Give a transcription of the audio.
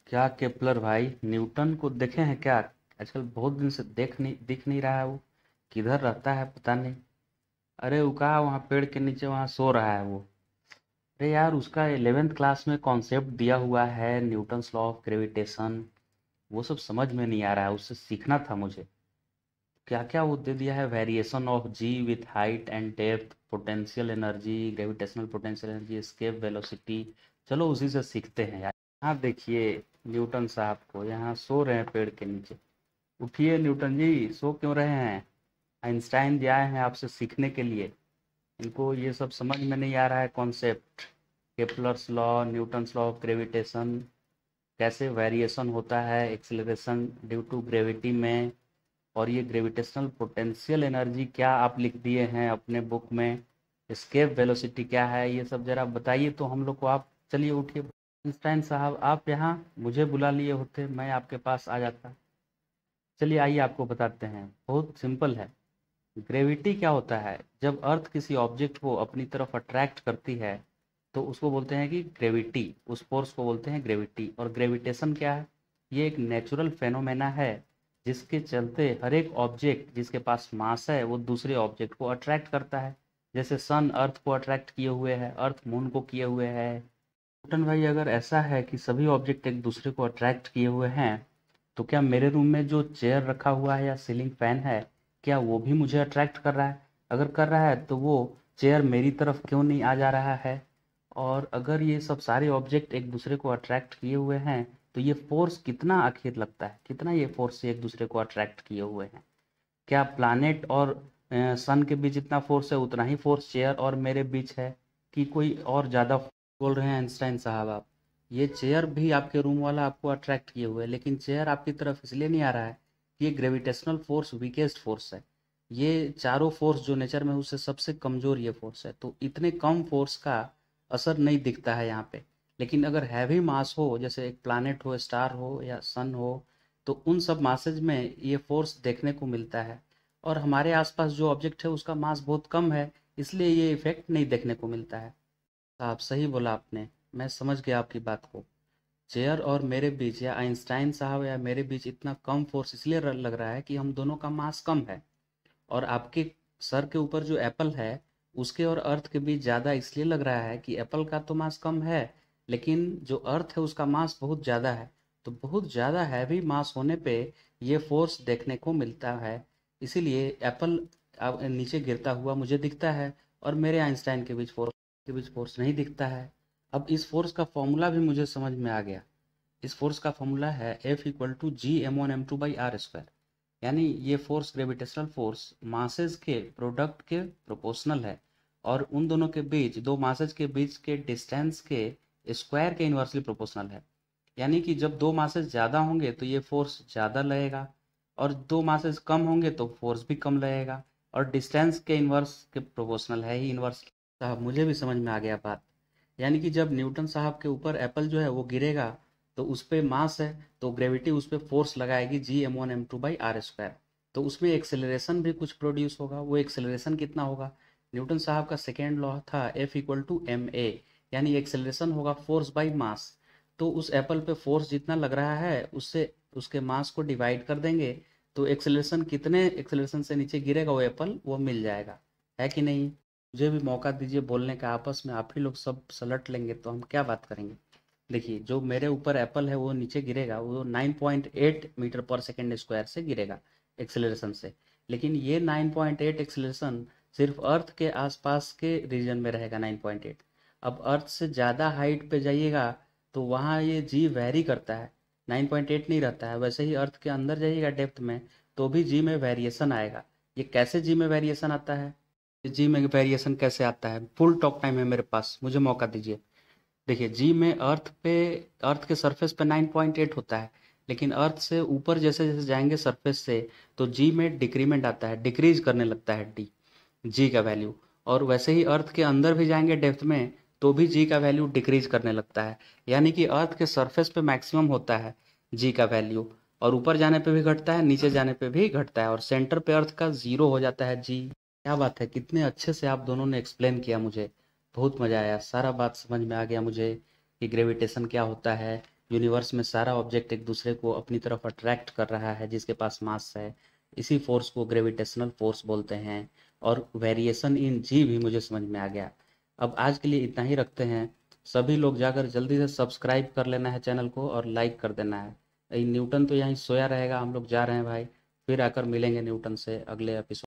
क्या केपलर भाई न्यूटन को देखे हैं क्या? आजकल बहुत दिन से दिख नहीं रहा है वो। किधर रहता है पता नहीं। अरे वो कहा वहाँ पेड़ के नीचे वहाँ सो रहा है वो। अरे यार उसका 11th क्लास में कॉन्सेप्ट दिया हुआ है न्यूटन्स लॉ ऑफ ग्रेविटेशन। वो सब समझ में नहीं आ रहा है, उससे सीखना था मुझे। क्या क्या वो दे दिया है, variation of g with height and depth, potential energy, gravitational potential energy, escape velocity. चलो उसी से सीखते हैं यार। यहाँ देखिए न्यूटन साहब को, यहाँ सो रहे हैं पेड़ के नीचे। उठिए न्यूटन जी, सो क्यों रहे हैं? आइंस्टाइन जी आए हैं आपसे सीखने के लिए। इनको ये सब समझ में नहीं आ रहा है concept. Kepler's law, Newton's law of gravitation, कैसे वेरिएशन होता है एक्सेलरेशन ड्यू टू ग्रेविटी में। और ये ग्रेविटेशनल पोटेंशियल एनर्जी क्या आप लिख दिए हैं अपने बुक में। एस्केप वेलोसिटी क्या है, ये सब जरा बताइए तो हम लोग को आप। चलिए उठिए। आइंस्टाइन साहब आप यहाँ मुझे बुला लिए होते, मैं आपके पास आ जाता। चलिए आइए आपको बताते हैं, बहुत सिंपल है। ग्रेविटी क्या होता है? जब अर्थ किसी ऑब्जेक्ट को अपनी तरफ अट्रैक्ट करती है तो उसको बोलते हैं कि ग्रेविटी, उस फोर्स को बोलते हैं ग्रेविटी। और ग्रेविटेशन क्या है? ये एक नेचुरल फेनोमेना है जिसके चलते हर एक ऑब्जेक्ट जिसके पास मास है वो दूसरे ऑब्जेक्ट को अट्रैक्ट करता है। जैसे सन अर्थ को अट्रैक्ट किए हुए है, अर्थ मून को किए हुए है। न्यूटन भाई अगर ऐसा है कि सभी ऑब्जेक्ट एक दूसरे को अट्रैक्ट किए हुए हैं, तो क्या मेरे रूम में जो चेयर रखा हुआ है या सीलिंग फैन है, क्या वो भी मुझे अट्रैक्ट कर रहा है? अगर कर रहा है तो वो चेयर मेरी तरफ क्यों नहीं आ जा रहा है? और अगर ये सब सारे ऑब्जेक्ट एक दूसरे को अट्रैक्ट किए हुए हैं, तो ये फोर्स कितना आखिर लगता है, कितना ये फोर्स से एक दूसरे को अट्रैक्ट किए हुए हैं? क्या प्लैनेट और सन के बीच जितना फोर्स है उतना ही फोर्स चेयर और मेरे बीच है, कि कोई और ज़्यादा? बोल रहे हैं आइंस्टाइन साहब आप। ये चेयर भी आपके रूम वाला आपको अट्रैक्ट किए हुए है, लेकिन चेयर आपकी तरफ इसलिए नहीं आ रहा है कि ये ग्रेविटेशनल फोर्स वीकेस्ट फोर्स है। ये चारों फोर्स जो नेचर में उससे सबसे कमजोर ये फोर्स है, तो इतने कम फोर्स का असर नहीं दिखता है यहाँ पे। लेकिन अगर हैवी मास हो, जैसे एक प्लैनेट हो, स्टार हो या सन हो, तो उन सब मासेज में ये फोर्स देखने को मिलता है। और हमारे आसपास जो ऑब्जेक्ट है उसका मास बहुत कम है, इसलिए ये इफेक्ट नहीं देखने को मिलता है। आप सही बोला आपने, मैं समझ गया आपकी बात को। चेयर और मेरे बीच या आइंस्टाइन साहब या मेरे बीच इतना कम फोर्स इसलिए लग रहा है कि हम दोनों का मास कम है। और आपके सर के ऊपर जो एप्पल है उसके और अर्थ के बीच ज़्यादा इसलिए लग रहा है कि एप्पल का तो मास कम है, लेकिन जो अर्थ है उसका मास बहुत ज़्यादा है। तो बहुत ज़्यादा हैवी मास होने पे ये फोर्स देखने को मिलता है। इसीलिए एप्पल अब नीचे गिरता हुआ मुझे दिखता है, और मेरे आइंस्टाइन के बीच फोर्स नहीं दिखता है। अब इस फोर्स का फॉर्मूला भी मुझे समझ में आ गया। इस फोर्स का फॉर्मूला है F=G m1m2/r²। यानी ये फोर्स, ग्रेविटेशनल फोर्स, मासेस के प्रोडक्ट के प्रोपोर्शनल है। और उन दोनों के बीच, दो मासेस के बीच के डिस्टेंस के स्क्वायर के इन्वर्सली प्रोपोर्शनल है। यानी कि जब दो मासेस ज़्यादा होंगे तो ये फोर्स ज़्यादा लगेगा, और दो मासेस कम होंगे तो फोर्स भी कम लगेगा। और डिस्टेंस के इन्वर्स के प्रोपोर्शनल है ही इन्वर्स। साहब मुझे भी समझ में आ गया बात। यानी कि जब न्यूटन साहब के ऊपर एप्पल जो है वो गिरेगा, तो उस पे मास है, तो ग्रेविटी उस पे फोर्स लगाएगी G m1m2/r²। तो उसमें एक्सेलरेशन भी कुछ प्रोड्यूस होगा। वो एक्सेलरेशन कितना होगा? न्यूटन साहब का सेकेंड लॉ था F=ma, यानी एक्सेलरेशन होगा फोर्स बाई मास। तो उस एप्पल पे फोर्स जितना लग रहा है उससे उसके मास को डिवाइड कर देंगे, तो एक्सेलरेशन, कितने एक्सेलरेशन से नीचे गिरेगा वो एप्पल, वो मिल जाएगा। है कि नहीं? मुझे भी मौका दीजिए बोलने का, आपस में आप ही लोग सब सलट लेंगे तो हम क्या बात करेंगे। देखिए जो मेरे ऊपर एप्पल है वो नीचे गिरेगा, वो 9.8 मीटर पर सेकेंड स्क्वायर से गिरेगा एक्सेलरेशन से। लेकिन ये 9.8 एक्सेलरेशन सिर्फ अर्थ के आसपास के रीजन में रहेगा, 9.8। अब अर्थ से ज़्यादा हाइट पे जाइएगा तो वहाँ ये जी वेरी करता है, 9.8 नहीं रहता है। वैसे ही अर्थ के अंदर जाइएगा डेप्थ में, तो भी जी में वेरिएशन आएगा। ये कैसे जी में वेरिएशन आता है? जी में वेरिएशन कैसे आता है? फुल टॉक टाइम है मेरे पास, मुझे मौका दीजिए। देखिए जी में अर्थ के सरफेस पे 9.8 होता है, लेकिन अर्थ से ऊपर जैसे जैसे जाएंगे सरफेस से, तो जी में डिक्रीमेंट आता है, डिक्रीज करने लगता है जी का वैल्यू। और वैसे ही अर्थ के अंदर भी जाएंगे डेप्थ में, तो भी जी का वैल्यू डिक्रीज करने लगता है। यानी कि अर्थ के सरफेस पे मैक्सिमम होता है जी का वैल्यू, और ऊपर जाने पे भी घटता है, नीचे जाने पे भी घटता है, और सेंटर पे अर्थ का जीरो हो जाता है जी। क्या बात है, कितने अच्छे से आप दोनों ने एक्सप्लेन किया, मुझे बहुत मज़ा आया। सारा बात समझ में आ गया मुझे कि ग्रेविटेशन क्या होता है, यूनिवर्स में सारा ऑब्जेक्ट एक दूसरे को अपनी तरफ अट्रैक्ट कर रहा है जिसके पास मास है। इसी फोर्स को ग्रेविटेशनल फोर्स बोलते हैं। और वेरिएशन इन जी भी मुझे समझ में आ गया। अब आज के लिए इतना ही रखते हैं। सभी लोग जाकर जल्दी से सब्सक्राइब कर लेना है चैनल को और लाइक कर देना है। न्यूटन तो यहीं सोया रहेगा, हम लोग जा रहे हैं भाई। फिर आकर मिलेंगे न्यूटन से अगले एपिसोड।